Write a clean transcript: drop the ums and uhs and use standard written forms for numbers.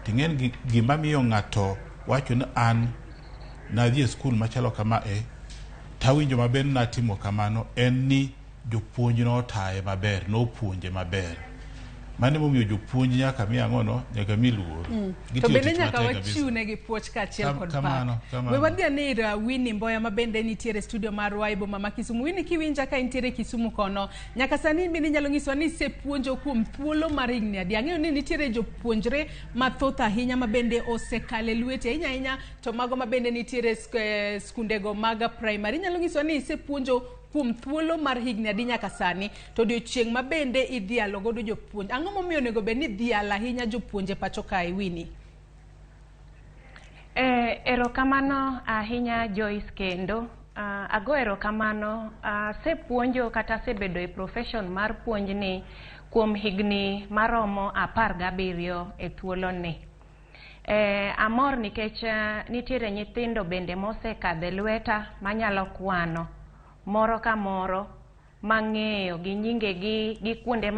Tingen gima miyo ng'ato wacho ni an nadhi e sikul machalo kamae tawinjo maber natimo kamano en ni jopuonj no otaye maber, nopuonje maber. Mane momiyo jopuonj nyaka mi ang'ono nyaka mi luor. To bende nyaka wachiwne gi puoch kachiel kod pak. We wadhi anira Winnie Mboya mabende nitiere studio mar Waibo mama Kisumu. Winnie kiwinja ka intiere Kisumu kono, nyaka sani bende nyalo nyiswa ni sepuonjo kuom thuolo mar higni adi. Ang'eyo ni nitiere jopuonjre mathoth ahinya mabende osekale lwete ahinya to mago mabende nitiere skundego mag primary. Nyalo nyiswa ni sepuonjo kuom thuolo mar higni adi nyaka sani, to odiochieng' mabende idhialo godo jopuonj. Ang'o momiyo onego bed ni dhialo ahinya jopuonje pacho kae, Winnie? Erokamano ahinya Joyce kendo. Ago erokamano sepuonjo kata sebedo e profession mar puonj ni kuom higni maromo 17 e thuolo ni. Amor nikech nitiere nyithindo bende mosekadhe lweta manyalo kwano moro ka moro, mang'eyo gi nyingegi gi kuonde ma